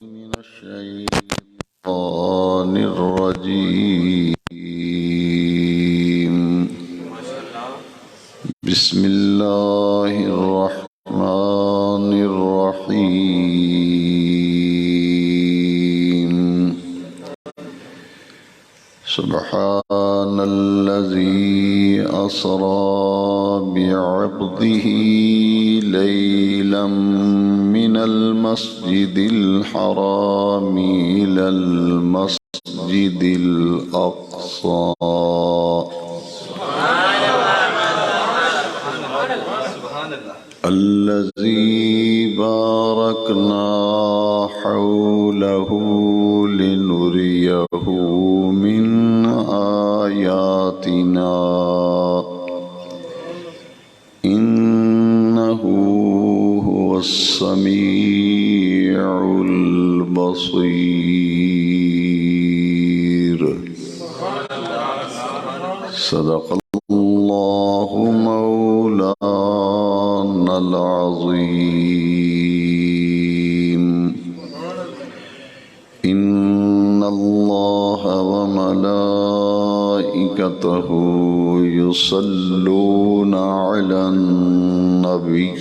من الشيطان الرجيم. بسم الله الرحمن الرحيم. سبحان الذي أسرى بعبده ليلا من المسجد الحرام إلى المسجد الأقصى الذي باركنا حوله لنريه من آياتنا إنه هو السميع البصير. صدق الله مولانا العظيم. إن الله وملائكته يصلون على النبي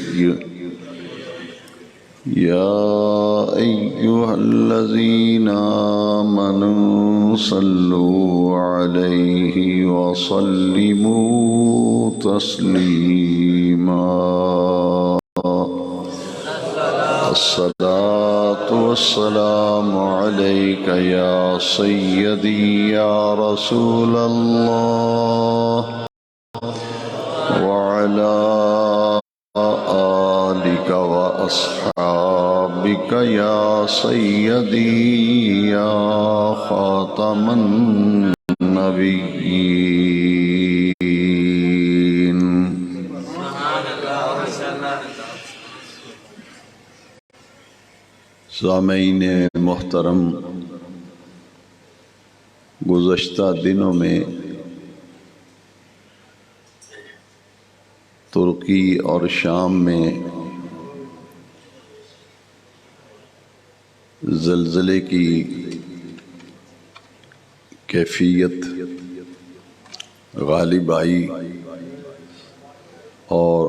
يا أيها الذين آمنوا صلوا عليه وسلموا تسليما. الصلاة والسلام عليك يا سيدي يا رسول الله وعلى آلك وأصحابك يا سيدي يا خاتم النبيين. سامعین محترم، گزشتہ دنوں میں ترکی اور شام میں زلزلے کی کیفیت غالب آئی اور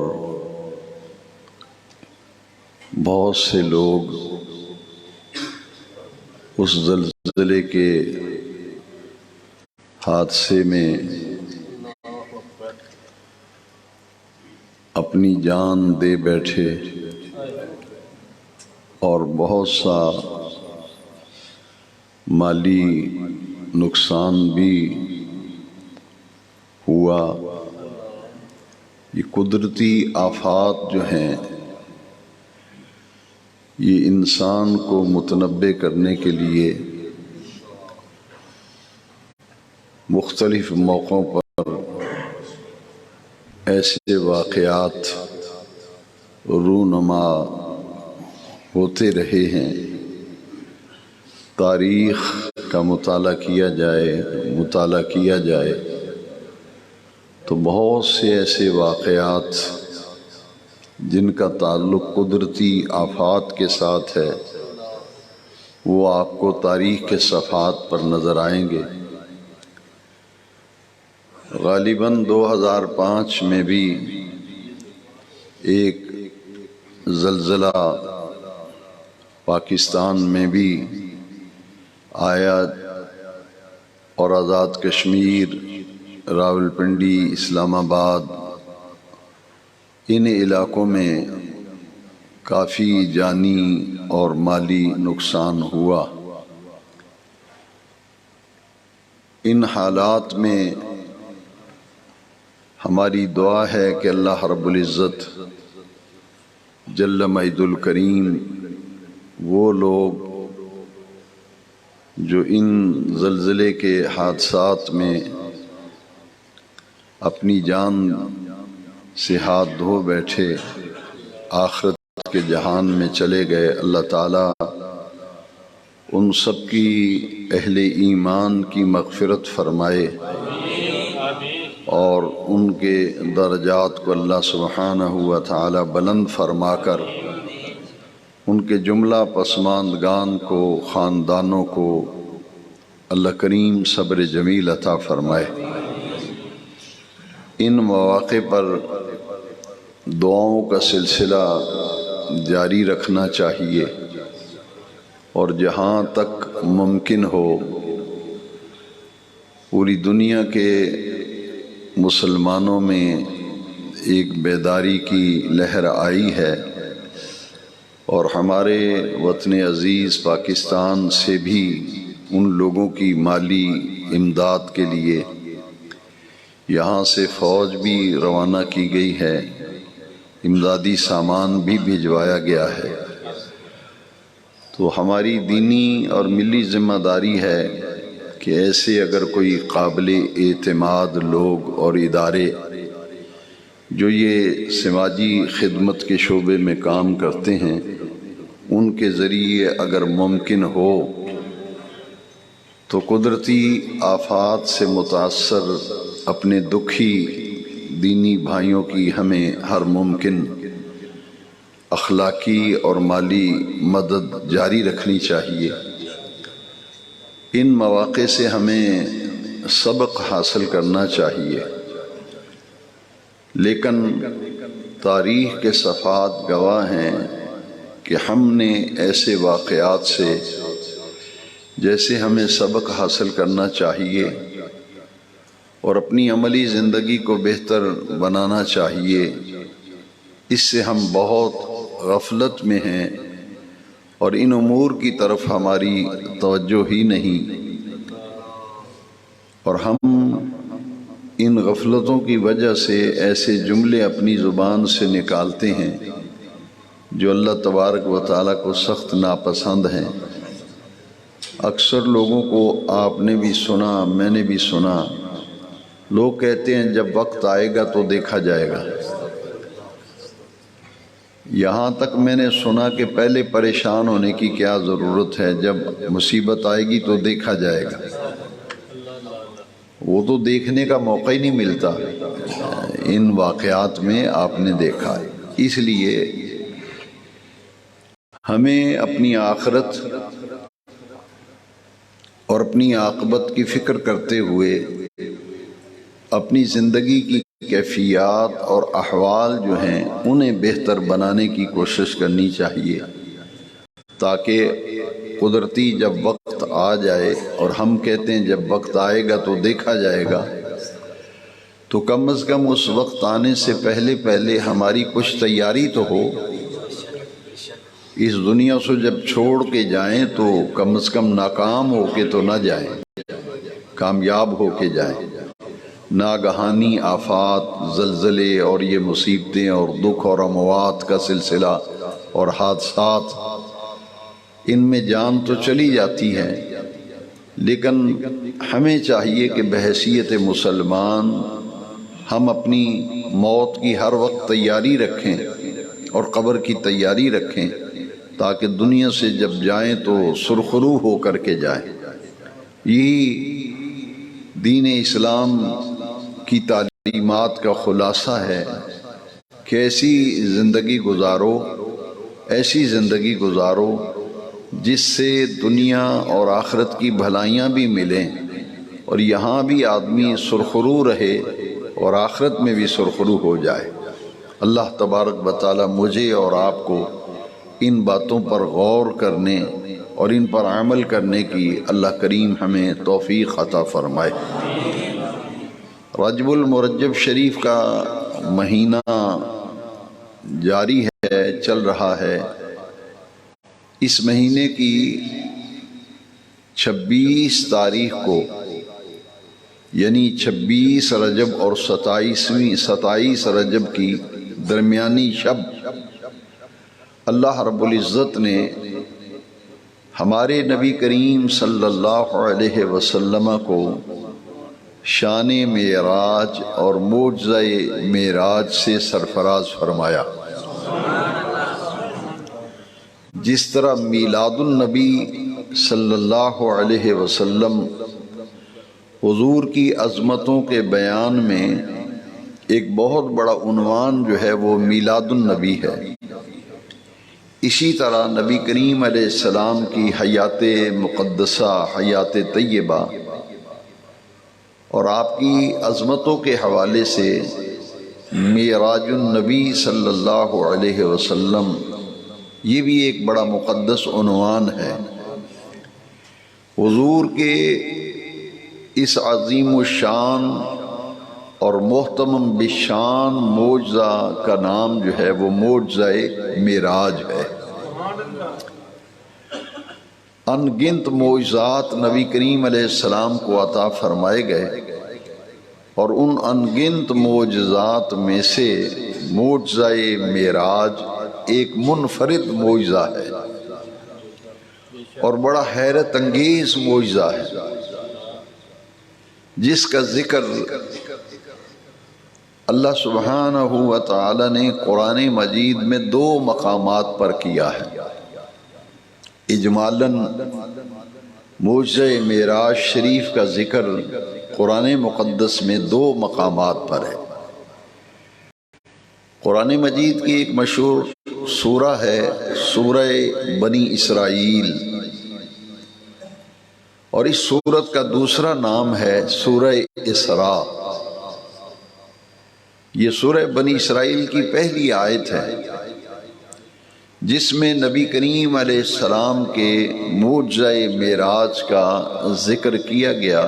بہت سے لوگ اس زلزلے کے حادثے میں اپنی جان دے بیٹھے اور بہت سا مالی نقصان بھی ہوا. یہ قدرتی آفات جو ہیں یہ انسان کو متنبہ کرنے کے لیے مختلف موقعوں پر ایسے واقعات رونما ہوتے رہے ہیں. تاریخ کا مطالعہ کیا جائے تو بہت سے ایسے واقعات جن کا تعلق قدرتی آفات کے ساتھ ہے وہ آپ کو تاریخ کے صفحات پر نظر آئیں گے. غالباً 2005 میں بھی ایک زلزلہ پاکستان میں بھی آیا اور آزاد کشمیر، راولپنڈی، اسلام آباد ان علاقوں میں کافی جانی اور مالی نقصان ہوا. ان حالات میں ہماری دعا ہے کہ اللہ رب العزت جل مجد الکریم وہ لوگ جو ان زلزلے کے حادثات میں اپنی جان سے ہاتھ دھو بیٹھے آخرت کے جہان میں چلے گئے، اللہ تعالیٰ ان سب کی اہل ایمان کی مغفرت فرمائے اور ان کے درجات کو اللہ سبحانہ و تعالی بلند فرما کر ان کے جملہ پسماندگان کو، خاندانوں کو اللہ کریم صبر جمیل عطا فرمائے۔ ان مواقع پر دعاؤں کا سلسلہ جاری رکھنا چاہیے، اور جہاں تک ممکن ہو پوری دنیا کے مسلمانوں میں ایک بیداری کی لہر آئی ہے، اور ہمارے وطن عزیز پاکستان سے بھی ان لوگوں کی مالی امداد کے لیے یہاں سے فوج بھی روانہ کی گئی ہے، امدادی سامان بھی بھجوایا گیا ہے۔ تو ہماری دینی اور ملی ذمہ داری ہے کہ ایسے اگر کوئی قابل اعتماد لوگ اور ادارے جو یہ سماجی خدمت کے شعبے میں کام کرتے ہیں، ان کے ذریعے اگر ممکن ہو تو قدرتی آفات سے متاثر اپنے دکھی دینی بھائیوں کی ہمیں ہر ممکن اخلاقی اور مالی مدد جاری رکھنی چاہیے۔ ان مواقع سے ہمیں سبق حاصل کرنا چاہیے، لیکن تاریخ کے صفحات گواہ ہیں کہ ہم نے ایسے واقعات سے جیسے ہمیں سبق حاصل کرنا چاہیے اور اپنی عملی زندگی کو بہتر بنانا چاہیے، اس سے ہم بہت غفلت میں ہیں اور ان امور کی طرف ہماری توجہ ہی نہیں، اور ہم ان غفلتوں کی وجہ سے ایسے جملے اپنی زبان سے نکالتے ہیں جو اللہ تبارک و تعالیٰ کو سخت ناپسند ہیں۔ اکثر لوگوں کو آپ نے بھی سنا، میں نے بھی سنا، لوگ کہتے ہیں جب وقت آئے گا تو دیکھا جائے گا۔ یہاں تک میں نے سنا کہ پہلے پریشان ہونے کی کیا ضرورت ہے، جب مصیبت آئے گی تو دیکھا جائے گا۔ وہ تو دیکھنے کا موقع ہی نہیں ملتا۔ ان واقعات میں آپ نے دیکھا ہے، اس لیے ہمیں اپنی آخرت اور اپنی عاقبت کی فکر کرتے ہوئے اپنی زندگی کی کیفیات اور احوال جو ہیں انہیں بہتر بنانے کی کوشش کرنی چاہیے، تاکہ قدرتی جب وقت آ جائے، اور ہم کہتے ہیں جب وقت آئے گا تو دیکھا جائے گا، تو کم از کم اس وقت آنے سے پہلے پہلے ہماری کچھ تیاری تو ہو۔ اس دنیا سے جب چھوڑ کے جائیں تو کم از کم ناکام ہو کے تو نہ جائیں، کامیاب ہو کے جائیں۔ ناگہانی آفات، زلزلے اور یہ مصیبتیں اور دکھ اور اموات کا سلسلہ اور حادثات، ان میں جان تو چلی جاتی ہے، لیکن ہمیں چاہیے کہ بحیثیت مسلمان ہم اپنی موت کی ہر وقت تیاری رکھیں اور قبر کی تیاری رکھیں، تاکہ دنیا سے جب جائیں تو سرخرو ہو کر کے جائیں۔ یہی دین اسلام کی تعلیمات کا خلاصہ ہے کہ ایسی زندگی گزارو جس سے دنیا اور آخرت کی بھلائیاں بھی ملیں، اور یہاں بھی آدمی سرخرو رہے اور آخرت میں بھی سرخرو ہو جائے۔ اللہ تبارک و تعالی مجھے اور آپ کو ان باتوں پر غور کرنے اور ان پر عمل کرنے کی اللہ کریم ہمیں توفیق عطا فرمائے۔ رجب المرجب شریف کا مہینہ جاری ہے، چل رہا ہے۔ اس مہینے کی 26 تاریخ کو، یعنی 26 رجب اور 27 رجب کی درمیانی شب، اللہ رب العزت نے ہمارے نبی کریم صلی اللہ علیہ وسلم کو شان معراج اور معجزہ معراج سے سرفراز فرمایا۔ جس طرح میلاد النبی صلی اللہ علیہ وسلم حضور کی عظمتوں کے بیان میں ایک بہت بڑا عنوان جو ہے وہ میلاد النبی ہے، اسی طرح نبی کریم علیہ السلام کی حیات مقدسہ، حیات طیبہ اور آپ کی عظمتوں کے حوالے سے معراج النبی صلی اللہ علیہ وسلم یہ بھی ایک بڑا مقدس عنوان ہے۔ حضور کے اس عظیم الشان اور محتمم بشان معجزہ کا نام جو ہے وہ معجزہ معراج ہے۔ ان گنت معجزات نبی کریم علیہ السلام کو عطا فرمائے گئے، اور ان ان گنت معجزات میں سے معجزہ معراج ایک منفرد معجزہ ہے اور بڑا حیرت انگیز معجزہ ہے، جس کا ذکر اللہ سبحانہ و تعالی نے قرآن مجید میں 2 مقامات پر کیا ہے۔ اجمالاً معجزہ معراج شریف کا ذکر قرآن مقدس میں 2 مقامات پر ہے۔ قرآن مجید کی ایک مشہور سورہ ہے سورہ بنی اسرائیل، اور اس سورت کا دوسرا نام ہے سورہ اسراء۔ یہ سورہ بنی اسرائیل کی پہلی آیت ہے، جس میں نبی کریم علیہ السلام کے معجزہ معراج کا ذکر کیا گیا،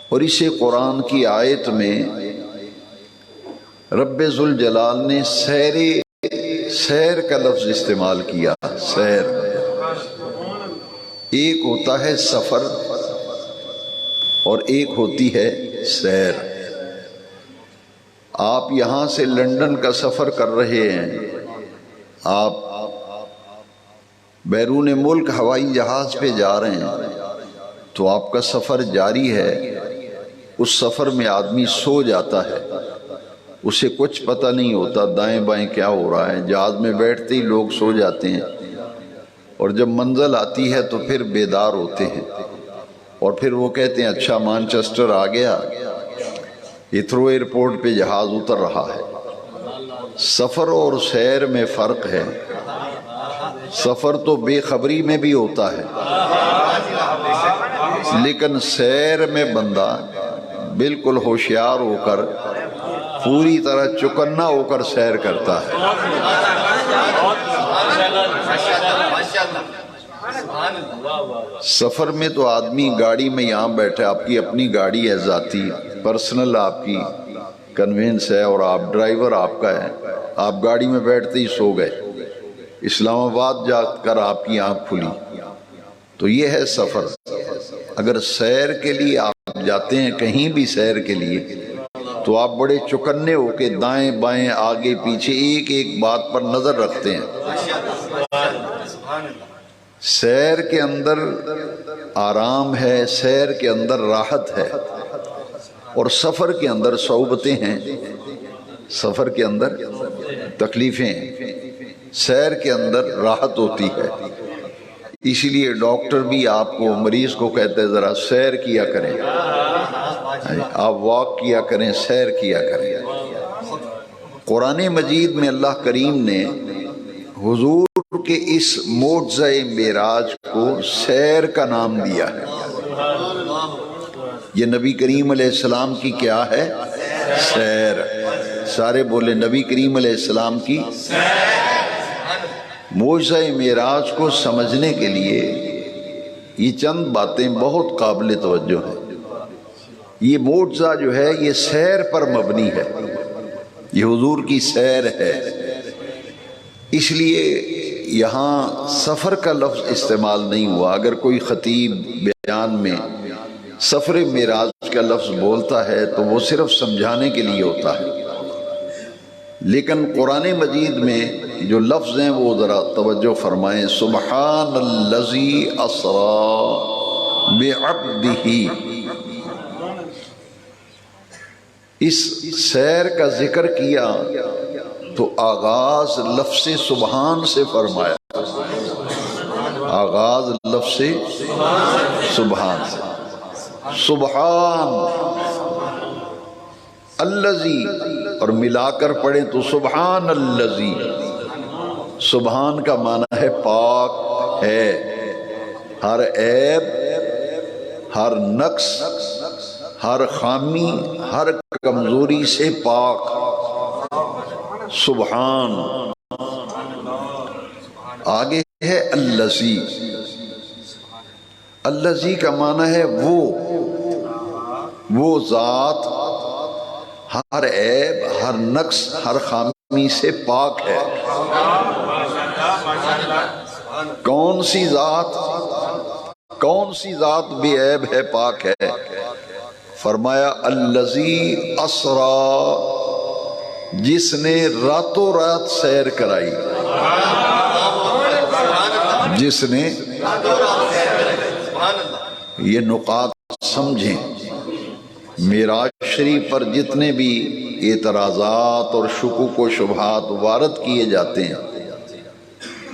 اور اسے قرآن کی آیت میں رب ذوالجلال نے سیر کا لفظ استعمال کیا۔ سیر ایک ہوتا ہے سفر اور ایک ہوتی ہے سیر۔ آپ یہاں سے لندن کا سفر کر رہے ہیں، آپ بیرون ملک ہوائی جہاز پہ جا رہے ہیں، تو آپ کا سفر جاری ہے۔ اس سفر میں آدمی سو جاتا ہے، اسے کچھ پتہ نہیں ہوتا دائیں بائیں کیا ہو رہا ہے، جہاز میں بیٹھتے ہی لوگ سو جاتے ہیں، اور جب منزل آتی ہے تو پھر بیدار ہوتے ہیں، اور پھر وہ کہتے ہیں اچھا مانچسٹر آ گیا، ہیتھرو ایئرپورٹ پہ جہاز اتر رہا ہے۔ سفر اور سیر میں فرق ہے۔ سفر تو بے خبری میں بھی ہوتا ہے، لیکن سیر میں بندہ بالکل ہوشیار ہو کر، پوری طرح چکنا ہو کر سیر کرتا ہے۔ سفر میں تو آدمی گاڑی میں یہاں بیٹھے، آپ کی اپنی گاڑی ہے ذاتی، پرسنل آپ کی کنوینس ہے، اور آپ ڈرائیور آپ کا ہے، آپ گاڑی میں بیٹھتے ہی سو گئے، اسلام آباد جا کر آپ کی آنکھ کھلی، تو یہ ہے سفر۔ اگر سیر کے لیے آپ جاتے ہیں کہیں بھی سیر کے لیے، تو آپ بڑے چکنے ہو کے دائیں بائیں آگے پیچھے ایک ایک بات پر نظر رکھتے ہیں۔ سیر کے اندر آرام ہے، سیر کے اندر راحت ہے، اور سفر کے اندر صعوبتیں ہیں، سفر کے اندر تکلیفیں ہیں، سیر کے اندر راحت ہوتی ہے۔ اسی لیے ڈاکٹر بھی آپ کو، مریض کو کہتے ہیں ذرا سیر کیا کریں، آپ واک کیا کریں، سیر کیا کریں۔ قرآن مجید میں اللہ کریم نے حضور کے اس معجزہ معراج کو سیر کا نام دیا ہے۔ یہ نبی کریم علیہ السلام کی کیا ہے؟ سیر۔ سارے بولے نبی کریم علیہ السلام کی معجزہ معراج کو سمجھنے کے لیے یہ چند باتیں بہت قابل توجہ ہیں۔ یہ معجزہ جو ہے یہ سیر پر مبنی ہے، یہ حضور کی سیر ہے، اس لیے یہاں سفر کا لفظ استعمال نہیں ہوا۔ اگر کوئی خطیب بیان میں سفر معراج کا لفظ بولتا ہے تو وہ صرف سمجھانے کے لیے ہوتا ہے، لیکن قرآن مجید میں جو لفظ ہیں وہ ذرا توجہ فرمائیں۔ سبحان الذی اسری بعبدہ، اس سیر کا ذکر کیا تو آغاز لفظ سبحان سے فرمایا، آغاز لفظ سبحان سے۔ سبحان الذی، اور ملا کر پڑھیں تو سبحان الذی، سبحان کا معنی ہے پاک ہے، ہر عیب، ہر نقص، ہر خامی، ہر کمزوری سے پاک۔ سبحان۔ آگے ہے الذی۔ الذی کا معنی ہے وہ ذات ہر عیب، ہر نقص، ہر خامی سے پاک ہے۔ کون سی ذات بے عیب ہے، پاک ہے؟ فرمایا الذی اسرا، جس نے راتوں رات سیر کرائی، جس نے، یہ نقاط سمجھیں۔ معراج شریف پر جتنے بھی اعتراضات اور شکوک و شبہات وارد کیے جاتے ہیں،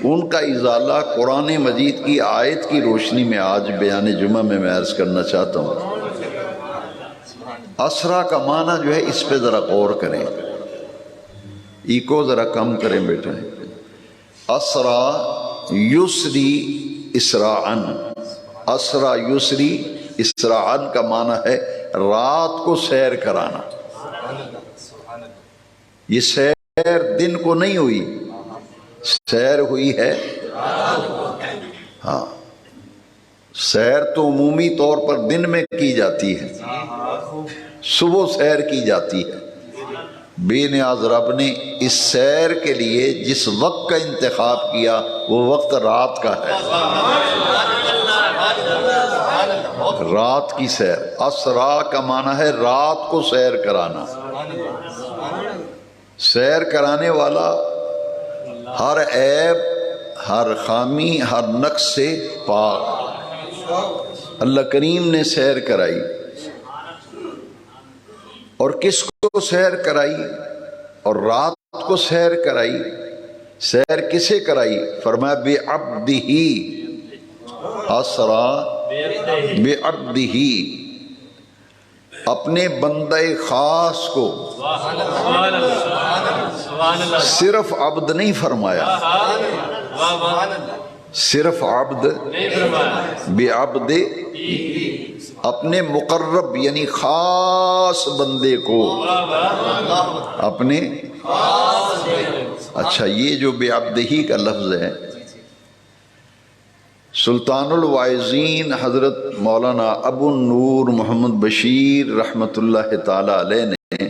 ان کا ازالہ قرآن مجید کی آیت کی روشنی میں آج بیان جمعہ میں عرض کرنا چاہتا ہوں۔ اسرا کا معنی جو ہے، اس پہ ذرا غور کریں، ایکو ذرا کم کریں بیٹا۔ اسرا یسری اسراعن، اسرا یسری اسراعن کا معنی ہے رات کو سیر کرانا۔ یہ سیر دن کو نہیں ہوئی، سیر ہوئی ہے، ہاں، سیر تو عمومی طور پر دن میں کی جاتی ہے، صبح سیر کی جاتی ہے۔ بے نیاز رب نے اس سیر کے لیے جس وقت کا انتخاب کیا وہ وقت رات کا ہے، رات کی سیر۔ اسرا کا معنی ہے رات کو سیر کرانا۔ سیر کرانے والا ہر عیب، ہر خامی، ہر نقص سے پاک۔ اللہ کریم نے سیر کرائی، اور کس کو سیر کرائی؟ اور رات کو سیر کرائی۔ سیر کسے کرائی؟ فرمایا بعبدہ، اسرا بعبدہ، اپنے بندہ خاص کو۔ صرف عبد نہیں فرمایا، صرف عبد، بعبد، اپنے مقرب یعنی خاص بندے کو، اپنے، اچھا یہ جو بعبدہ کا لفظ ہے، سلطان الواعظین حضرت مولانا ابو النور محمد بشیر رحمت اللہ تعالی علیہ نے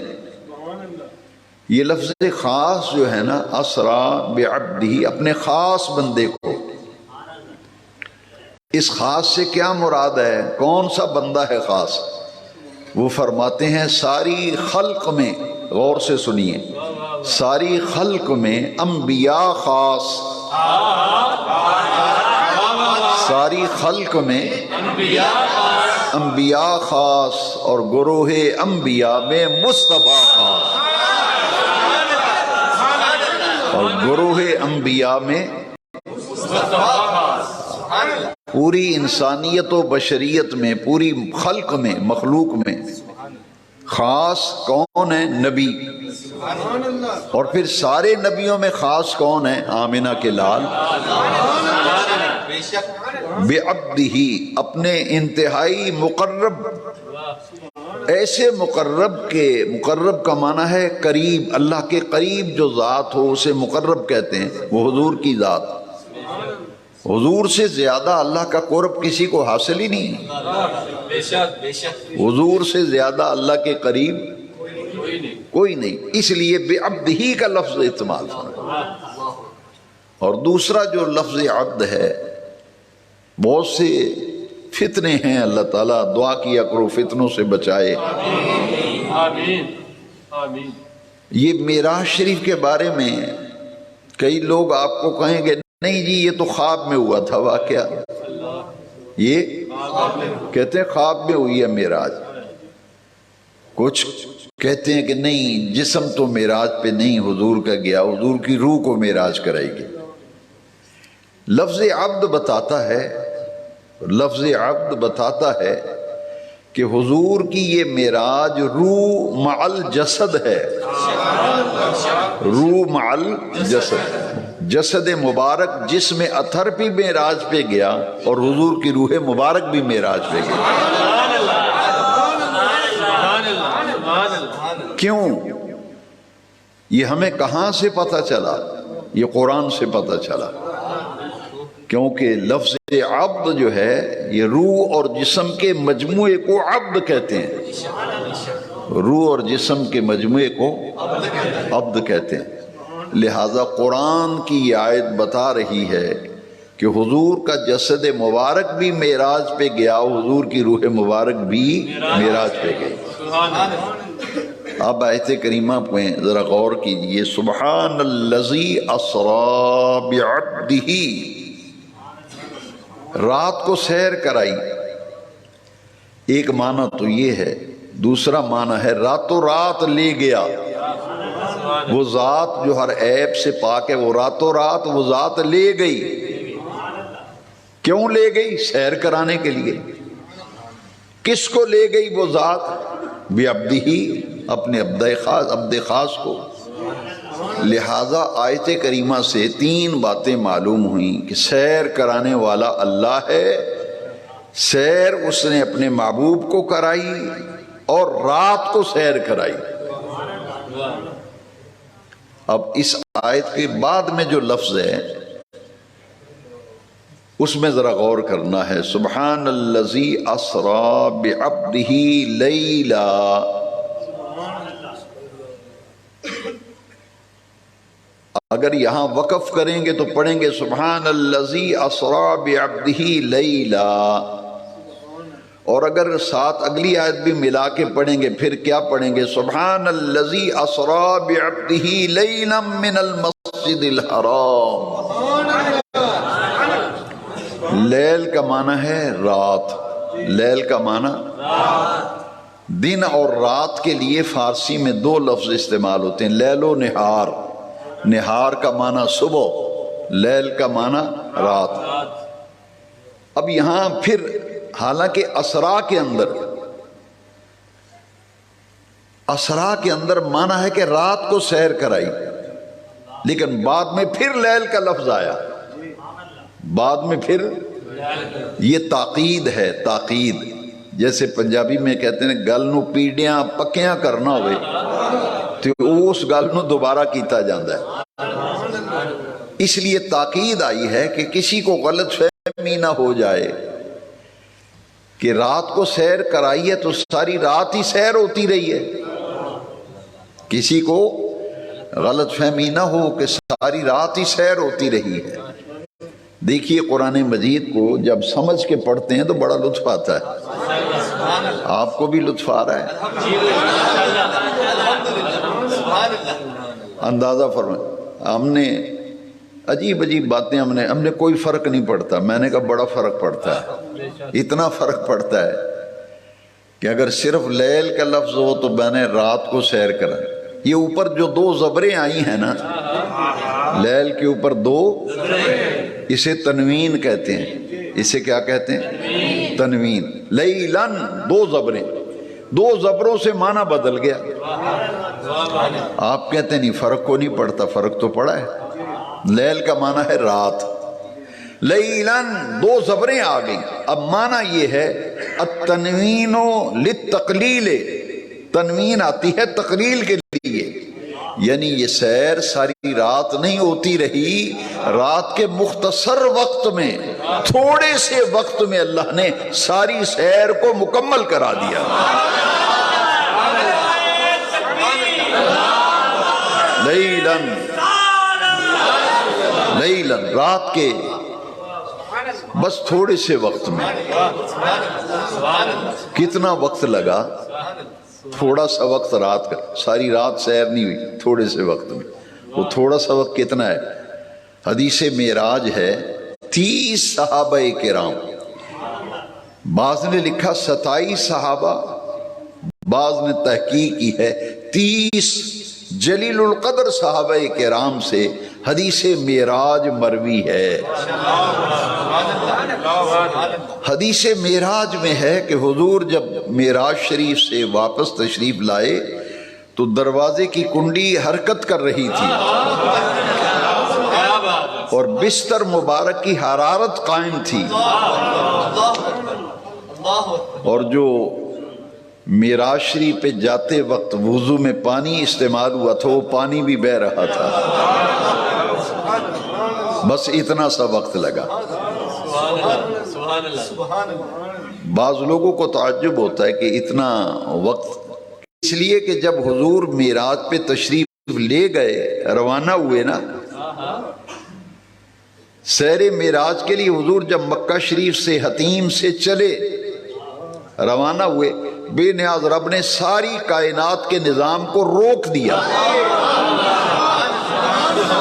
یہ لفظ خاص جو ہے نا، اسرا بعبدہ، اپنے خاص بندے کو۔ اس خاص سے کیا مراد ہے؟ کون سا بندہ ہے خاص؟ وہ فرماتے ہیں ساری خلق میں، غور سے سنیے، ساری خلق میں انبیاء خاص، ساری خلق میں انبیاء خاص، اور گروہ انبیاء میں مصطفیٰ خاص، اور گروہ انبیاء میں پوری انسانیت و بشریت میں، پوری خلق میں، مخلوق میں خاص کون ہے؟ نبی۔ اور پھر سارے نبیوں میں خاص کون ہے؟ آمنہ کے لال۔ بعبدہ، اپنے انتہائی مقرب، ایسے مقرب کے، مقرب کا معنی ہے قریب، اللہ کے قریب جو ذات ہو اسے مقرب کہتے ہیں، وہ حضور کی ذات۔ حضور سے زیادہ اللہ کا قرب کسی کو حاصل ہی نہیں، حضور سے زیادہ اللہ کے قریب کوئی نہیں، اس لیے بعبدہ کا لفظ استعمال فرمایا۔ اور دوسرا جو لفظ عبد ہے، بہت سے فتنے ہیں، اللہ تعالیٰ دعا کیا کرو فتنوں سے بچائے۔ یہ معراج شریف کے بارے میں کئی لوگ آپ کو کہیں گے نہیں جی یہ تو خواب میں ہوا تھا واقعہ، یہ کہتے ہیں خواب میں ہوئی ہے معراج۔ کچھ کہتے ہیں کہ نہیں، جسم تو معراج پہ نہیں حضور کا گیا، حضور کی روح کو معراج کرائی گئی۔ لفظ عبد بتاتا ہے، لفظ عبد بتاتا ہے کہ حضور کی یہ معراج روح مع الجسد ہے، روح مع الجسد، جسد مبارک جسم اطہر بھی معراج پہ گیا اور حضور کی روح مبارک بھی معراج پہ گئی۔ کیوں؟ یہ ہمیں کہاں سے پتہ چلا؟ یہ قرآن سے پتہ چلا، کیونکہ لفظ عبد جو ہے یہ روح اور جسم کے مجموعے کو عبد کہتے ہیں، روح اور جسم کے مجموعے کو عبد کہتے ہیں۔ لہذا قرآن کی یہ آیت بتا رہی ہے کہ حضور کا جسد مبارک بھی معراج پہ گیا، حضور کی روح مبارک بھی معراج پہ گئی۔ اب آیت کریمہ پہ ذرا غور کیجئے، سبحان الذی اسری بعبدہ، رات کو سیر کرائی، ایک معنی تو یہ ہے، دوسرا معنی ہے راتوں رات لے گیا۔ وہ ذات جو ہر عیب سے پاک ہے، وہ راتوں رات وہ ذات لے گئی۔ کیوں لے گئی؟ سیر کرانے کے لیے۔ کس کو لے گئی وہ ذات؟ بعبدہ، اپنے عبد خاص کو۔ لہذا آیت کریمہ سے تین باتیں معلوم ہوئیں کہ سیر کرانے والا اللہ ہے، سیر اس نے اپنے محبوب کو کرائی اور رات کو سیر کرائی۔ اب اس آیت کے بعد میں جو لفظ ہے اس میں ذرا غور کرنا ہے، سبحان الذی اسری بعبدہ لیلا۔ اگر یہاں وقف کریں گے تو پڑھیں گے سبحان الذی اسری بعبدہ لیلا، اور اگر ساتھ اگلی آیت بھی ملا کے پڑھیں گے پھر کیا پڑھیں گے؟ سبحان الذی اسری بعبدہ لیلا من المسجد الحرام۔ لیل کا معنی ہے رات، لیل کا معنی دن اور رات کے لیے فارسی میں دو لفظ استعمال ہوتے ہیں، لیل و نہار۔ نہار کا معنی صبح، لیل کا معنی رات۔ اب یہاں پھر حالانکہ اسرا کے اندر معنی ہے کہ رات کو سیر کرائی، لیکن بعد میں پھر لیل کا لفظ آیا، بعد میں پھر یہ تاقید ہے، تاقید۔ جیسے پنجابی میں کہتے ہیں گل نو پیڑیاں پکیاں کرنا ہوئے تو اس گل نو دوبارہ کیتا جاندہ ہے، اس لیے تاقید آئی ہے کہ کسی کو غلط فہمی نہ ہو جائے کہ رات کو سیر کرائی ہے تو ساری رات ہی سیر ہوتی رہی ہے، کسی کو غلط فہمی نہ ہو کہ ساری رات ہی سیر ہوتی رہی ہے۔ دیکھیے قرآن مجید کو جب سمجھ کے پڑھتے ہیں تو بڑا لطف آتا ہے، آپ کو بھی لطف آ رہا ہے؟ اندازہ فرمائیں، ہم نے عجیب عجیب باتیں ہم نے کوئی فرق نہیں پڑتا، میں نے کہا بڑا فرق پڑتا ہے، اتنا فرق پڑتا ہے کہ اگر صرف لیل کا لفظ ہو تو میں نے رات کو سیر کرا۔ یہ اوپر جو دو زبریں آئی ہیں نا، لیل کے اوپر دو، اسے تنوین کہتے ہیں، اسے کیا کہتے ہیں؟ تنوین۔ لیلن، دو زبریں، دو زبروں سے معنی بدل گیا۔ آپ کہتے ہیں نہیں فرق کو نہیں پڑتا، فرق تو پڑا ہے۔ لیل کا معنی ہے رات، لیلن دو زبریں آ گئیں۔ اب معنی یہ ہے التنوین للتقلیل، تنوین آتی ہے تقلیل کے لیے، یعنی یہ سیر ساری رات نہیں ہوتی رہی، رات کے مختصر وقت میں، تھوڑے سے وقت میں اللہ نے ساری سیر کو مکمل کرا دیا۔ لیلن، لیلن رات کے بس تھوڑے سے وقت میں۔ کتنا وقت لگا؟ تھوڑا سا وقت رات کا، ساری رات سیر نہیں ہوئی، تھوڑے سے وقت میں۔ وہ تھوڑا سا وقت کتنا ہے؟ حدیث معراج ہے 30 صحابہ کرام، بعض نے لکھا 27 صحابہ، بعض نے تحقیق کی ہے 30 جلیل القدر صحابہ کرام سے حدیث معراج مروی ہے۔ حدیث معراج میں ہے کہ حضور جب معراج شریف سے واپس تشریف لائے تو دروازے کی کنڈی حرکت کر رہی تھی، اور بستر مبارک کی حرارت قائم تھی، اور جو معراج شریف پہ جاتے وقت وضو میں پانی استعمال ہوا تھا وہ پانی بھی بہہ رہا تھا، بس اتنا سا وقت لگا۔ بعض لوگوں کو تعجب ہوتا ہے کہ اتنا وقت، اس لیے کہ جب حضور معراج پہ تشریف لے گئے، روانہ ہوئے نا، سیر معراج کے لیے حضور جب مکہ شریف سے حتیم سے چلے، روانہ ہوئے، بے نیاز رب نے ساری کائنات کے نظام کو روک دیا۔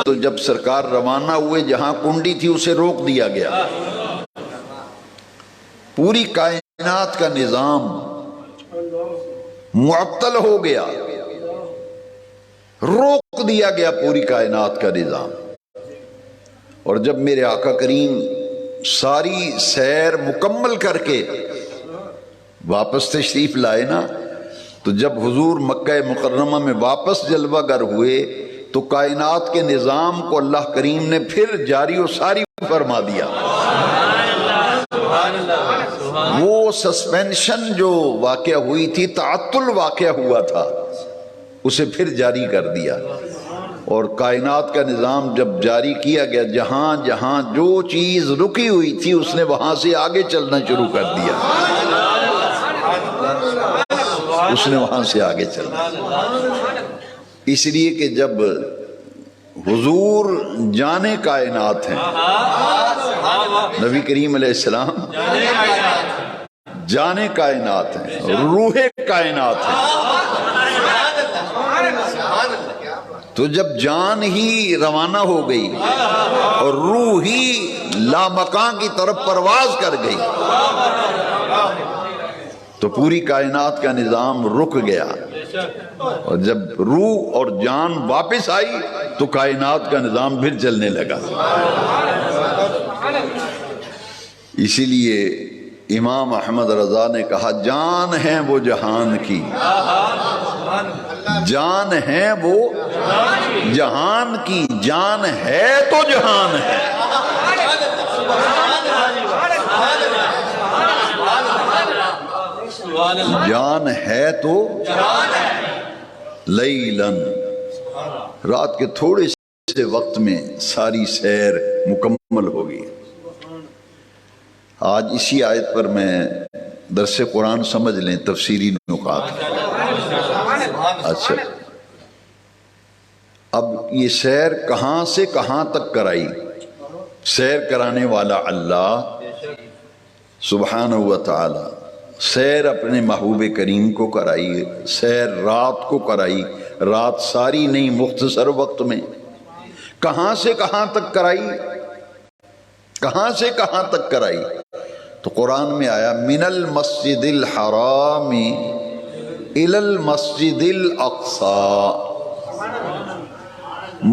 تو جب سرکار روانہ ہوئے، جہاں کنڈی تھی اسے روک دیا گیا، پوری کائنات کا نظام معطل ہو گیا، روک دیا گیا پوری کائنات کا نظام۔ اور جب میرے آقا کریم ساری سیر مکمل کر کے واپس تشریف لائے نا، تو جب حضور مکہ مکرمہ میں واپس جلوہ گر ہوئے تو کائنات کے نظام کو اللہ کریم نے پھر جاری و ساری فرما دیا۔ وہ سسپینشن جو واقعہ ہوئی تھی، تعطل واقعہ ہوا تھا، اسے پھر جاری کر دیا، اور کائنات کا نظام جب جاری کیا گیا، جہاں جہاں جو چیز رکی ہوئی تھی اس نے وہاں سے آگے چلنا شروع کر دیا، اس نے وہاں سے آگے چلنا۔ اس لیے کہ جب حضور جانے کائنات ہیں، نبی کریم علیہ السلام جانے کائنات ہیں، روح کائنات ہیں، تو جب جان ہی روانہ ہو گئی اور روح ہی لامکان کی طرف پرواز کر گئی تو پوری کائنات کا نظام رک گیا، اور جب روح اور جان واپس آئی تو کائنات کا نظام پھر چلنے لگا۔ اسی لیے امام احمد رضا نے کہا، جان ہے وہ جہان کی، جان ہے وہ جہان کی، جان ہے تو جہان ہے۔ جان ہے تو لیلن، رات کے تھوڑے سے وقت میں ساری سیر مکمل ہوگی۔ آج اسی آیت پر میں درس قرآن سمجھ لیں، تفسیری نکات۔ اچھا، اب یہ سیر کہاں سے کہاں تک کرائی؟ سیر کرانے والا اللہ سبحانہ و تعالی، سیر اپنے محبوب کریم کو کرائی، سیر رات کو کرائی، رات ساری نہیں، مختصر وقت میں۔ کہاں سے کہاں تک کرائی؟ کہاں سے کہاں تک کرائی؟ تو قرآن میں آیا، من المسجد الحرام الی المسجد الاقصی،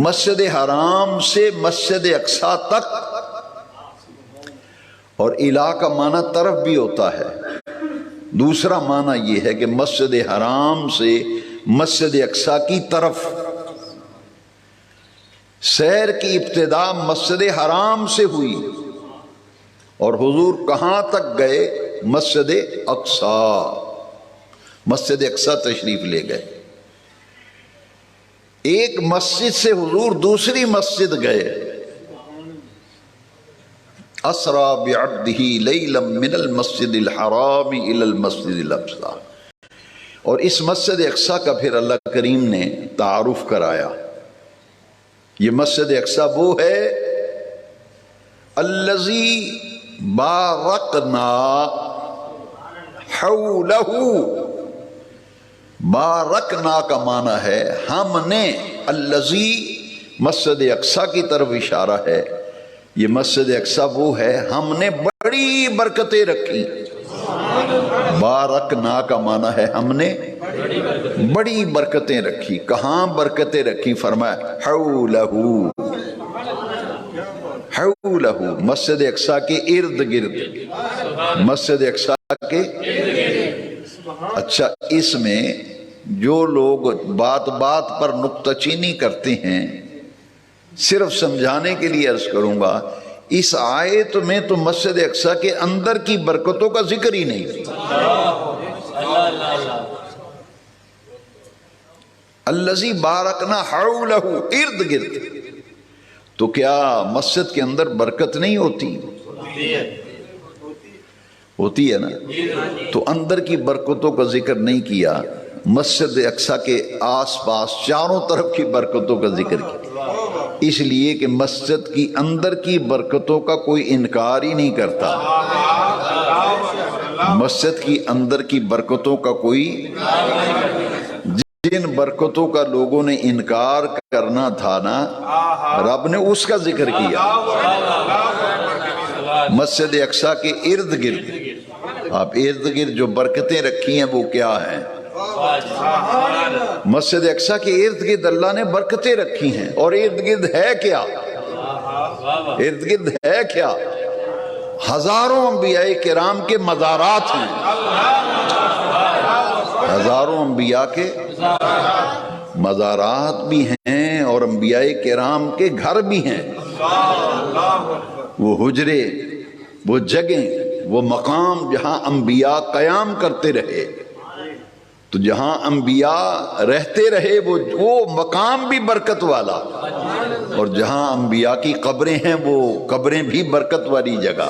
مسجد حرام سے مسجد اقصی تک، اور الہ کا معنی طرف بھی ہوتا ہے، دوسرا معنی یہ ہے کہ مسجد حرام سے مسجد اقصی کی طرف۔ سیر کی ابتدا مسجد حرام سے ہوئی، اور حضور کہاں تک گئے؟ مسجد اقصی، مسجد اقصی تشریف لے گئے۔ ایک مسجد سے حضور دوسری مسجد گئے، اسرا بعبدہ لیلا من المسجد الحرام الی المسجد الاقصی، اور اس مسجد اقصی کا پھر اللہ کریم نے تعارف کرایا۔ یہ مسجد اقصی وہ ہے الذی بارکنا حولہ، بارکنا کا معنی ہے ہم نے، الذی مسجد اقصی کی طرف اشارہ ہے۔ یہ مسجد اقصی وہ ہے ہم نے بڑی برکتیں رکھی۔ بارکنا کا معنی ہے ہم نے بڑی برکتیں رکھی۔ کہاں برکتیں رکھی؟ فرمایا حولہ، حولہ، مسجد اقصی کے ارد گرد، مسجد اقصی کے۔ اچھا، اس میں جو لوگ بات بات پر نکتہ چینی کرتے ہیں، صرف سمجھانے کے لیے عرض کروں گا، اس آیت میں تو مسجد اقصی کے اندر کی برکتوں کا ذکر ہی نہیں۔ الذی بارکنا حولہ، ارد گرد، تو کیا مسجد کے اندر برکت نہیں ہوتی؟ ہوتی ہے نا؟ تو اندر کی برکتوں کا ذکر نہیں کیا، مسجد اقصی کے آس پاس چاروں طرف کی برکتوں کا ذکر کیا، اس لیے کہ مسجد کی اندر کی برکتوں کا کوئی انکار ہی نہیں کرتا۔ مسجد کی اندر کی برکتوں کا کوئی، جن برکتوں کا لوگوں نے انکار کرنا تھا نا، رب نے اس کا ذکر کیا۔ مسجد اقصی کے ارد گرد، آپ ارد گرد جو برکتیں رکھی ہیں وہ کیا ہیں؟ مسجد اقصی کے ارد گرد اللہ نے برکتیں رکھی ہیں، اور ارد گرد ہے کیا؟ ارد گرد ہے کیا؟ ہزاروں انبیاء کرام کے مزارات ہیں، ہزاروں انبیاء کے مزارات بھی ہیں، اور انبیاء کرام کے گھر بھی ہیں۔ وہ حجرے، وہ جگہیں، وہ مقام جہاں انبیاء قیام کرتے رہے، تو جہاں انبیاء رہتے رہے وہ مقام بھی برکت والا، اور جہاں انبیاء کی قبریں ہیں وہ قبریں بھی برکت والی جگہ۔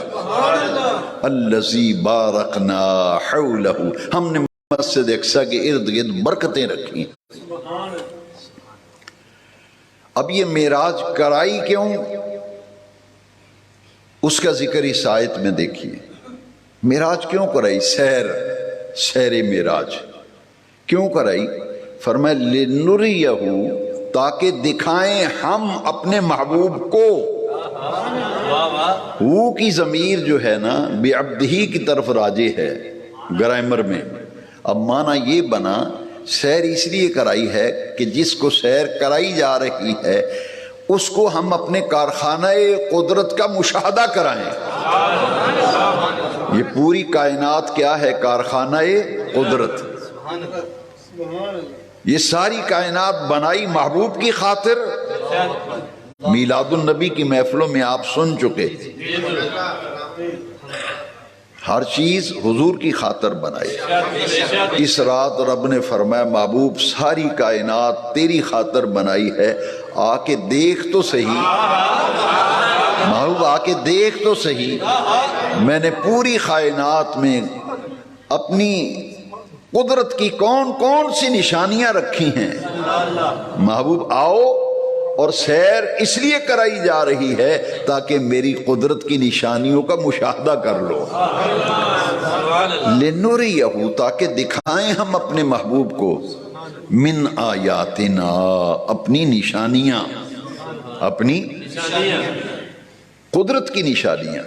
الذی بارکنا حولہ، ہم نے مسجد اقصی کے ارد گرد برکتیں رکھی۔ اب یہ معراج کرائی کیوں؟ اس کا ذکر اس آیت میں دیکھیے۔ معراج کیوں کرائی؟ سیر معراج کیوں کرائی؟ فرمایا لنریہ، تاکہ دکھائیں ہم اپنے محبوب کو۔ وہ کی ضمیر جو ہے نا بعبدہ کی طرف راجع ہے گرامر میں۔ اب معنی یہ بنا سیر اس لیے کرائی ہے کہ جس کو سیر کرائی جا رہی ہے اس کو ہم اپنے کارخانہ قدرت کا مشاہدہ کرائیں۔ یہ پوری کائنات کیا ہے؟ کارخانہ قدرت۔ یہ ساری کائنات بنائی محبوب کی خاطر۔ میلاد النبی کی محفلوں میں آپ سن چکے، ہر چیز حضور کی خاطر بنائی۔ اس رات رب نے فرمایا محبوب ساری کائنات تیری خاطر بنائی ہے، آ کے دیکھ تو صحیح، محبوب آ کے دیکھ تو صحیح، میں نے پوری کائنات میں اپنی قدرت کی کون کون سی نشانیاں رکھی ہیں۔ محبوب آؤ، اور سیر اس لیے کرائی جا رہی ہے تاکہ میری قدرت کی نشانیوں کا مشاہدہ کر لو۔ لنریہ، تاکہ دکھائیں ہم اپنے محبوب کو، من آیاتنا، اپنی نشانیاں، اپنی قدرت کی نشانیاں۔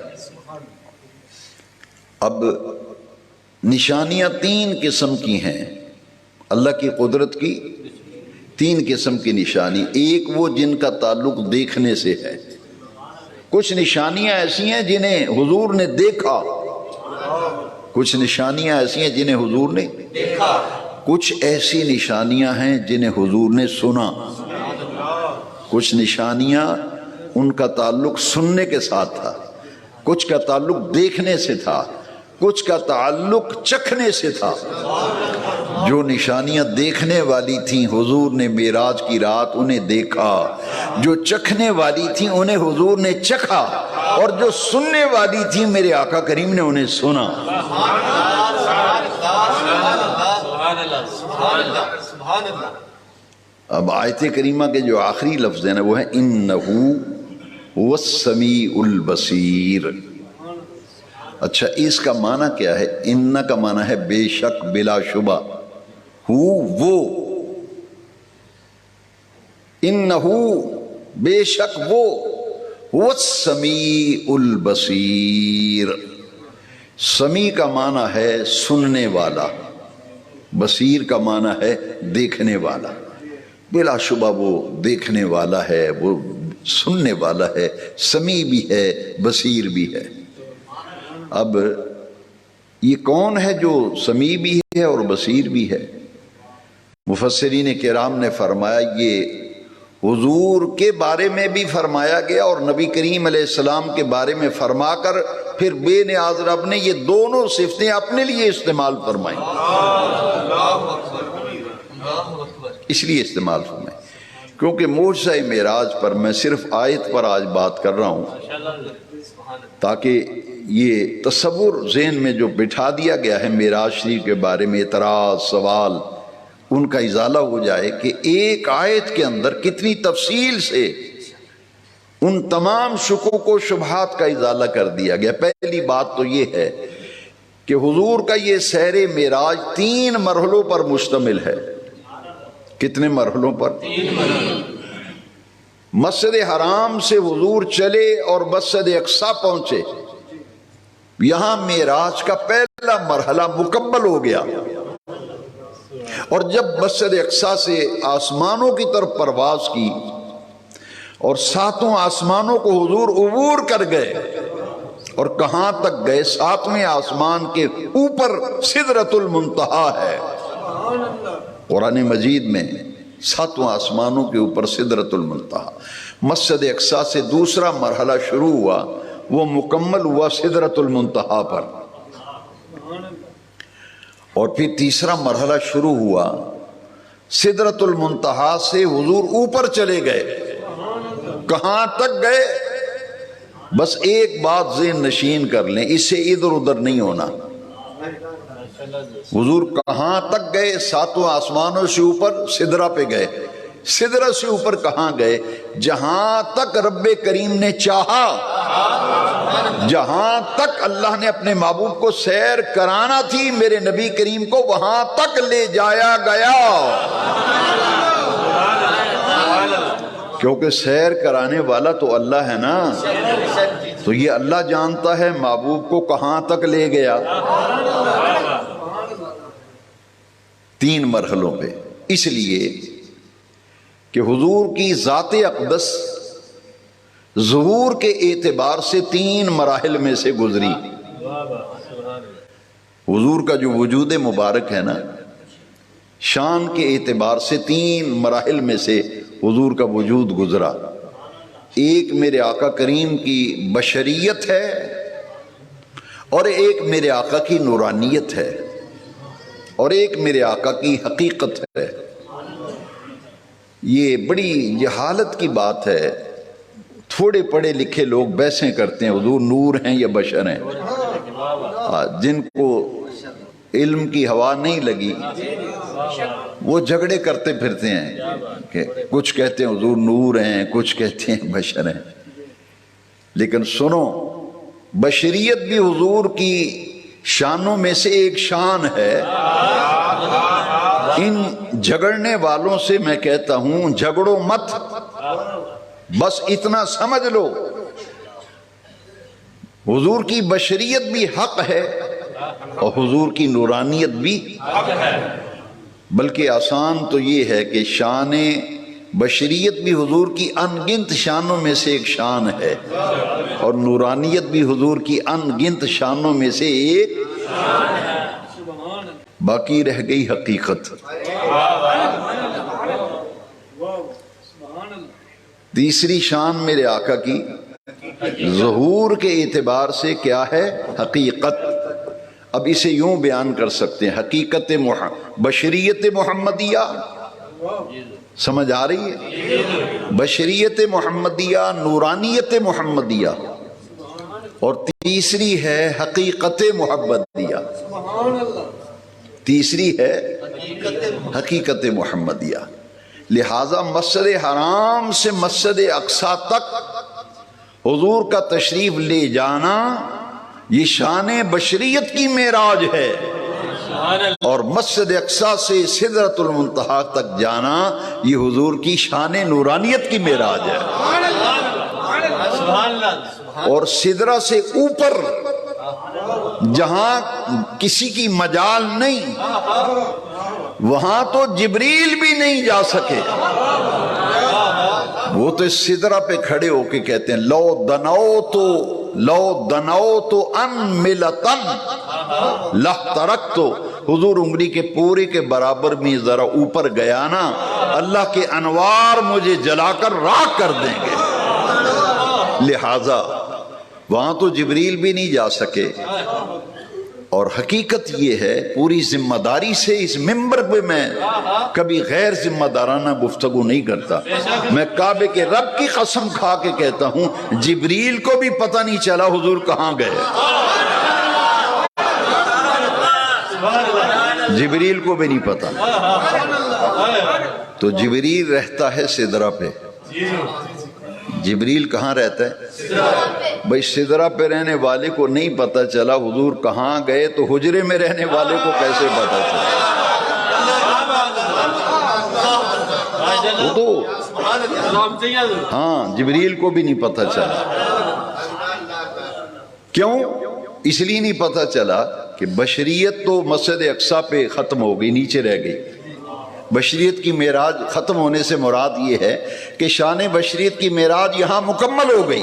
اب نشانیاں تین قسم کی ہیں، اللہ کی قدرت کی تین قسم کی نشانی۔ ایک وہ جن کا تعلق دیکھنے سے ہے، کچھ نشانیاں ایسی ہیں جنہیں حضور نے دیکھا، کچھ نشانیاں ایسی ہیں جنہیں حضور نے دیکھا، کچھ ایسی نشانیاں ہیں جنہیں حضور نے سنا، کچھ نشانیاں ان کا تعلق سننے کے ساتھ تھا، کچھ کا تعلق دیکھنے سے تھا، کچھ کا تعلق چکھنے سے تھا۔ جو نشانیاں دیکھنے والی تھیں حضور نے معراج کی رات انہیں دیکھا، جو چکھنے والی تھیں انہیں حضور نے چکھا، اور جو سننے والی تھیں میرے آقا کریم نے انہیں سنا۔ اب آیت کریمہ کے جو آخری لفظ ہیں وہ ہے انہ هو السمیع البصیر۔ اچھا اس کا معنی کیا ہے؟ ان کا معنی ہے بے شک، بلا شبہ، وہ، انہو بے شک وہ السمیع البصیر۔ سمیع کا معنی ہے سننے والا، بصیر کا معنی ہے دیکھنے والا۔ بلا شبہ وہ دیکھنے والا ہے، وہ سننے والا ہے، سمیع بھی ہے، بصیر بھی ہے۔ اب یہ کون ہے جو سمیع بھی ہے اور بصیر بھی ہے؟ مفسرین کرام نے فرمایا یہ حضور کے بارے میں بھی فرمایا گیا اور نبی کریم علیہ السلام کے بارے میں فرما کر پھر بے نیاز رب نے یہ دونوں صفتیں اپنے لیے استعمال فرمائیں، اس لیے استعمال فرمائیں کیونکہ معجزہ معراج پر میں صرف آیت پر آج بات کر رہا ہوں تاکہ یہ تصور ذہن میں جو بٹھا دیا گیا ہے معراج شریف کے بارے میں اعتراض سوال ان کا ازالہ ہو جائے کہ ایک آیت کے اندر کتنی تفصیل سے ان تمام شکوک و شبہات کا ازالہ کر دیا گیا۔ پہلی بات تو یہ ہے کہ حضور کا یہ سیر معراج 3 مرحلوں پر مشتمل ہے۔ کتنے مرحلوں پر؟ مسجد حرام سے حضور چلے اور مسجد اقصی پہنچے، یہاں معراج کا پہلا مرحلہ مکمل ہو گیا، اور جب مسجد اقصی سے آسمانوں کی طرف پرواز کی اور 7 آسمانوں کو حضور عبور کر گئے، اور کہاں تک گئے؟ 7ویں آسمان کے اوپر سدرۃ المنتہا ہے۔ قرآن مجید میں 7 آسمانوں کے اوپر سدرۃ المنتہا۔ مسجد اقصی سے دوسرا مرحلہ شروع ہوا، وہ مکمل ہوا سدرۃ المنتہا پر، اور پھر تیسرا مرحلہ شروع ہوا، سدرۃ المنتہا سے حضور اوپر چلے گئے۔ کہاں تک گئے؟ بس ایک بات ذہن نشین کر لیں، اس سے ادھر ادھر نہیں ہونا۔ حضور کہاں تک گئے؟ 7 آسمانوں سے اوپر سدرہ پہ گئے۔ سدرہ سے اوپر کہاں گئے؟ جہاں تک رب کریم نے چاہا، جہاں تک اللہ نے اپنے محبوب کو سیر کرانا تھی میرے نبی کریم کو، وہاں تک لے جایا گیا، کیونکہ سیر کرانے والا تو اللہ ہے نا، تو یہ اللہ جانتا ہے محبوب کو کہاں تک لے گیا۔ 3 مرحلوں پہ، اس لیے کہ حضور کی ذات اقدس ظہور کے اعتبار سے 3 مراحل میں سے گزری۔ حضور کا جو وجود مبارک ہے نا، شان کے اعتبار سے 3 مراحل میں سے حضور کا وجود گزرا۔ ایک میرے آقا کریم کی بشریت ہے، اور ایک میرے آقا کی نورانیت ہے، اور ایک میرے آقا کی حقیقت ہے۔ یہ بڑی جہالت کی بات ہے، تھوڑے پڑھے لکھے لوگ بحثیں کرتے ہیں حضور نور ہیں یا بشر ہیں۔ جن کو علم کی ہوا نہیں لگی وہ جھگڑے کرتے پھرتے ہیں کہ کچھ کہتے ہیں حضور نور ہیں، کچھ کہتے ہیں بشر ہیں۔ لیکن سنو، بشریت بھی حضور کی شانوں میں سے ایک شان ہے۔ ان جھگڑنے والوں سے میں کہتا ہوں جھگڑو مت، بس اتنا سمجھ لو حضور کی بشریت بھی حق ہے اور حضور کی نورانیت بھی حق ہے۔ بلکہ آسان تو یہ ہے کہ شان بشریت بھی حضور کی ان گنت شانوں میں سے ایک شان ہے، اور نورانیت بھی حضور کی ان گنت شانوں میں سے ایک شان ہے۔ باقی رہ گئی حقیقت۔ تیسری شان میرے آقا کی ظہور کے اعتبار سے کیا ہے؟ حقیقت۔ اب اسے یوں بیان کر سکتے ہیں، حقیقت بشریت محمدیہ، سمجھ آ رہی ہے؟ بشریت محمدیہ، نورانیت محمدیہ، اور تیسری ہے حقیقت محمدیہ۔ تیسری ہے حقیقت محمدیہ۔ لہذا مسجد حرام سے مسجد اقصی تک حضور کا تشریف لے جانا یہ شان بشریت کی معراج ہے، اور مسجد اقصی سے سدرۃ المنتہا تک جانا یہ حضور کی شان نورانیت کی معراج ہے۔ اور سدرہ سے اوپر جہاں کسی کی مجال نہیں، وہاں تو جبریل بھی نہیں جا سکے۔ وہ تو سدرہ پہ کھڑے ہو کے کہتے ہیں لو دنوتو ان ملتن لاحترقت حضور انگلی کے پورے کے برابر میں ذرا اوپر گیا نا، اللہ کے انوار مجھے جلا کر راکھ کر دیں گے۔ لہٰذا وہاں تو جبریل بھی نہیں جا سکے، اور حقیقت یہ ہے پوری ذمہ داری سے اس ممبر پہ میں کبھی غیر ذمہ دارانہ گفتگو نہیں کرتا، میں کعبے کے رب کی قسم کھا کے کہتا ہوں جبریل کو بھی پتہ نہیں چلا حضور کہاں گئے، جبریل کو بھی نہیں پتا۔ تو جبریل رہتا ہے سدرہ پہ۔ جبریل کہاں رہتا ہے؟ بھئی سدرہ پہ رہنے والے کو نہیں پتا چلا حضور کہاں گئے تو حجرے میں رہنے والے کو کیسے پتا چلا؟ تو ہاں جبریل کو بھی نہیں پتا چلا۔ کیوں؟ اس لیے نہیں پتا چلا کہ بشریت تو مسجد اقصی پہ ختم ہو گئی، نیچے رہ گئی۔ بشریت کی معراج ختم ہونے سے مراد یہ ہے کہ شان بشریت کی معراج یہاں مکمل ہو گئی،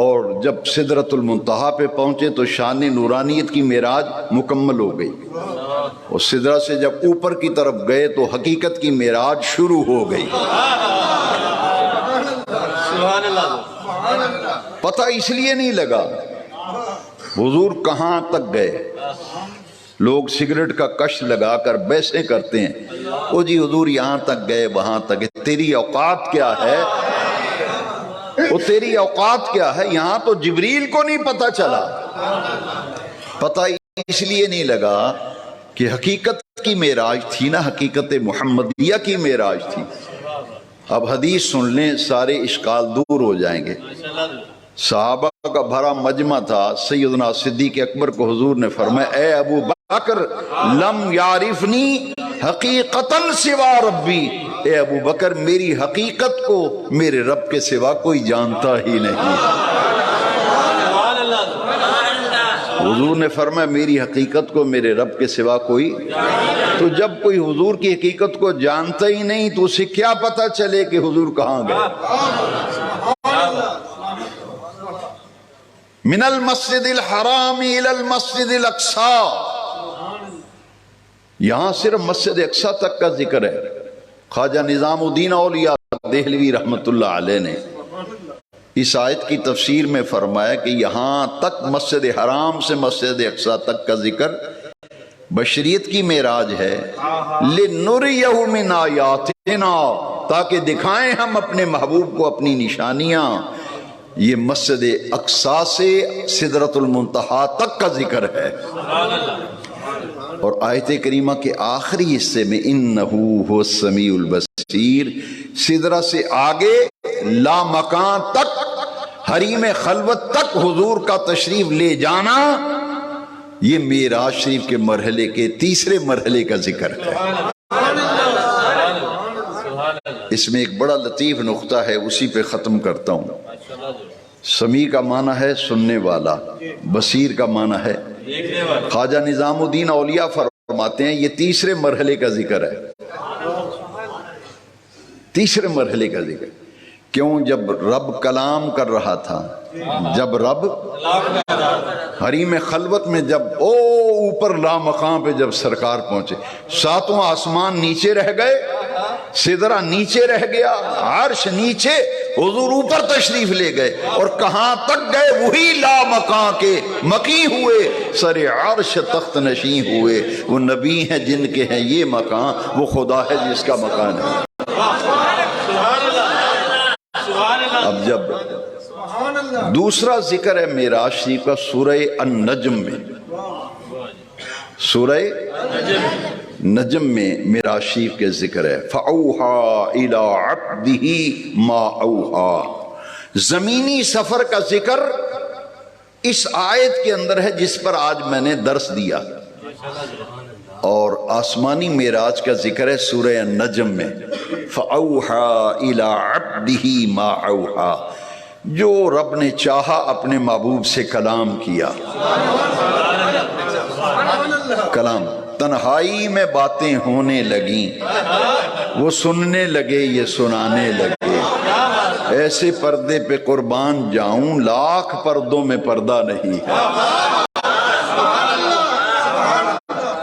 اور جب سدرۃ المنتہا پہ پہنچے تو شان نورانیت کی معراج مکمل ہو گئی، اور سدرہ سے جب اوپر کی طرف گئے تو حقیقت کی معراج شروع ہو گئی۔ پتہ اس لیے نہیں لگا حضور کہاں تک گئے۔ لوگ سگریٹ کا کش لگا کر بحثیں کرتے ہیں، او جی حضور یہاں تک گئے وہاں تک گئے، تیری اوقات کیا ہے؟ وہ تیری اوقات کیا ہے؟ یہاں تو جبریل کو نہیں پتا چلا۔ پتہ اس لیے نہیں لگا کہ حقیقت کی معراج تھی نا، حقیقت محمدیہ کی معراج تھی۔ اب حدیث سن لیں، سارے اشکال دور ہو جائیں گے۔ صحابہ کا بھرا مجمع تھا، سیدنا صدیق اکبر کو حضور نے فرمایا اے ابو بکر لم یعرفنی حقیقتاً سوا ربی، اے ابو بکر میری حقیقت کو میرے رب کے سوا کوئی جانتا ہی نہیں۔ حضور نے فرمایا میری حقیقت کو میرے رب کے سوا کوئی، تو جب کوئی حضور کی حقیقت کو جانتا ہی نہیں تو اسے کیا پتا چلے کہ حضور کہاں گئے؟ من المسجد الحرام الى المسجد الاقصی، یہاں صرف مسجد اقصی تک کا ذکر ہے۔ خواجہ نظام الدین اولیاء دہلوی رحمت اللہ علیہ نے اس آیت کی تفسیر میں فرمایا کہ یہاں تک مسجد حرام سے مسجد اقصی تک کا ذکر بشریت کی معراج ہے، لِنُرِيَهُ مِنْ آیَاتِنَا، تاکہ دکھائیں ہم اپنے محبوب کو اپنی نشانیاں۔ یہ مسجد اقصی سے سدرۃ المنتہا تک کا ذکر ہے، اور آیت کریمہ کے آخری حصے میں اِنَّهُ هُوَ السَّمِيعُ الْبَصِيرُ، سدرہ سے آگے لا مکان تک، حریم خلوت تک حضور کا تشریف لے جانا، یہ معراج شریف کے مرحلے کے تیسرے مرحلے کا ذکر ہے۔ اس میں ایک بڑا لطیف نقطہ ہے، اسی پہ ختم کرتا ہوں۔ سمیع کا معنی ہے سننے والا، بصیر کا معنی ہے۔ خواجہ نظام الدین اولیاء فرماتے ہیں یہ تیسرے مرحلے کا ذکر ہے، تیسرے مرحلے کا ذکر۔ کیوں؟ جب رب کلام کر رہا تھا، جب رب حریم خلوت میں، جب اوپر لا مقام پہ جب سرکار پہنچے، ساتوں آسمان نیچے رہ گئے، سدرہ نیچے رہ گیا، عرش نیچے، حضور اوپر تشریف لے گئے، اور کہاں تک گئے؟ وہی لا مکان کے مکی ہوئے، سر عرش تخت نشین ہوئے۔ وہ نبی ہیں جن کے ہیں یہ مکان، وہ خدا ہے جس کا مکان ہے۔ اب جب دوسرا ذکر ہے معراج شریف کا سورہ النجم میں، سورہ نجم میں معراج شریف کے ذکر ہے، فَأَوْحَى إِلَىٰ عَبْدِهِ مَا أَوْحَى۔ زمینی سفر کا ذکر اس آیت کے اندر ہے جس پر آج میں نے درس دیا، اور آسمانی معراج کا ذکر ہے سورہ النجم میں، فَأَوْحَى إِلَىٰ عَبْدِهِ مَا أَوْحَى، جو رب نے چاہا اپنے محبوب سے کلام کیا۔ کلام، تنہائی میں باتیں ہونے لگیں، وہ سننے لگے یہ سنانے لگے، ایسے پردے پہ قربان جاؤں لاکھ پردوں میں پردہ نہیں ہے۔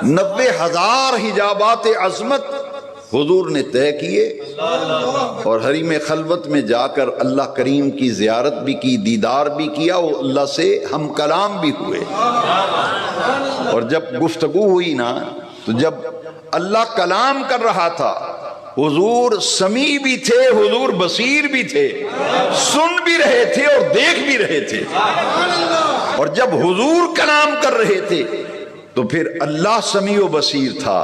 90,000 حجابات عظمت حضور نے طے کیے، اور حریم خلوت میں جا کر اللہ کریم کی زیارت بھی کی، دیدار بھی کیا، وہ اللہ سے ہم کلام بھی ہوئے۔ اور جب گفتگو ہوئی نا، تو جب اللہ کلام کر رہا تھا، حضور سمیع بھی تھے، حضور بصیر بھی تھے، سن بھی رہے تھے اور دیکھ بھی رہے تھے۔ اور جب حضور کلام کر رہے تھے تو پھر اللہ سمیع و بصیر تھا،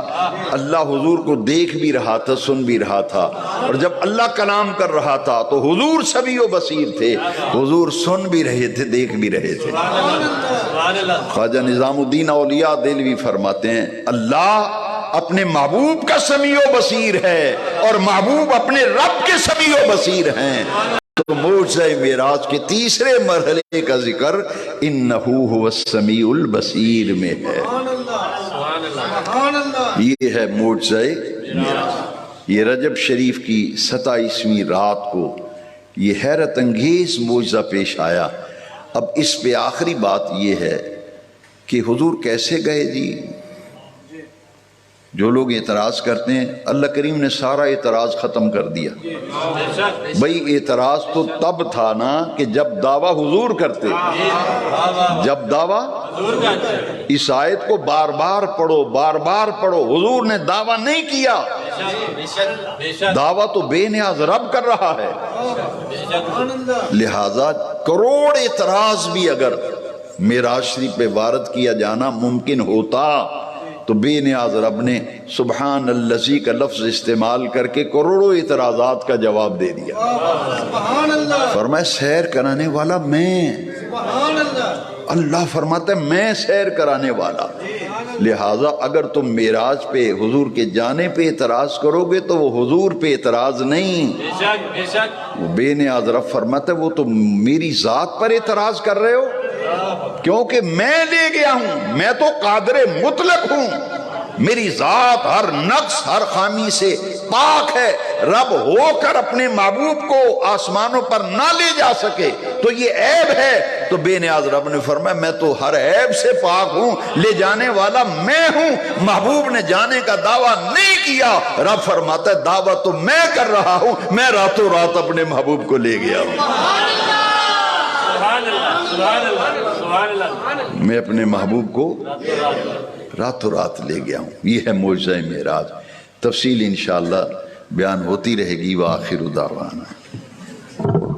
اللہ حضور کو دیکھ بھی رہا تھا، سن بھی رہا تھا۔ اور جب اللہ کلام کر رہا تھا تو حضور سمیع و بصیر تھے، حضور سن بھی رہے تھے، دیکھ بھی رہے تھے۔ خواجہ نظام الدین اولیاء دہلوی فرماتے ہیں، اللہ اپنے محبوب کا سمیع و بصیر ہے اور محبوب اپنے رب کے سمیع و بصیر ہیں۔ تو معجزہ معراج کے تیسرے مرحلے کا ذکر انہو هو السمیع البصیر میں ہے۔ یہ ہے معجزہ معراج۔ یہ رجب شریف کی 27ویں رات کو یہ حیرت انگیز معجزہ پیش آیا۔ اب اس پہ آخری بات یہ ہے کہ حضور کیسے گئے جی؟ جو لوگ اعتراض کرتے ہیں، اللہ کریم نے سارا اعتراض ختم کر دیا۔ بھئی اعتراض تو تب تھا نا کہ جب دعویٰ حضور کرتے، جب دعویٰ اس آیت کو بار بار پڑھو، بار بار پڑھو۔ حضور نے دعویٰ نہیں کیا، دعویٰ تو بے نیاز رب کر رہا ہے۔ لہذا کروڑ اعتراض بھی اگر معراج شریف پہ وارد کیا جانا ممکن ہوتا تو بے نیاز رب نے سبحان الذی کا لفظ استعمال کر کے کروڑوں اعتراضات کا جواب دے دیا۔ فرمایا سیر کرانے والا میں، اللہ فرماتا ہے میں سیر کرانے والا۔ لہٰذا اگر تم معراج پہ حضور کے جانے پہ اعتراض کرو گے تو وہ حضور پہ اعتراض نہیں، وہ بے نیاز رب فرماتا ہے وہ تو میری ذات پر اعتراض کر رہے ہو، کیونکہ میں لے گیا ہوں، میں تو قادر مطلق ہوں، میری ذات ہر نقص ہر خامی سے پاک ہے۔ رب ہو کر اپنے محبوب کو آسمانوں پر نہ لے جا سکے تو یہ عیب ہے۔ تو بے نیاز رب نے فرمایا میں تو ہر عیب سے پاک ہوں، لے جانے والا میں ہوں۔ محبوب نے جانے کا دعویٰ نہیں کیا، رب فرماتا ہے دعویٰ تو میں کر رہا ہوں، میں راتوں رات اپنے محبوب کو لے گیا ہوں۔ میں اپنے محبوب کو راتوں رات لے گیا ہوں۔ یہ ہے معجزہ معراج۔ تفصیل انشاءاللہ بیان ہوتی رہے گی۔ وآخر دعوانا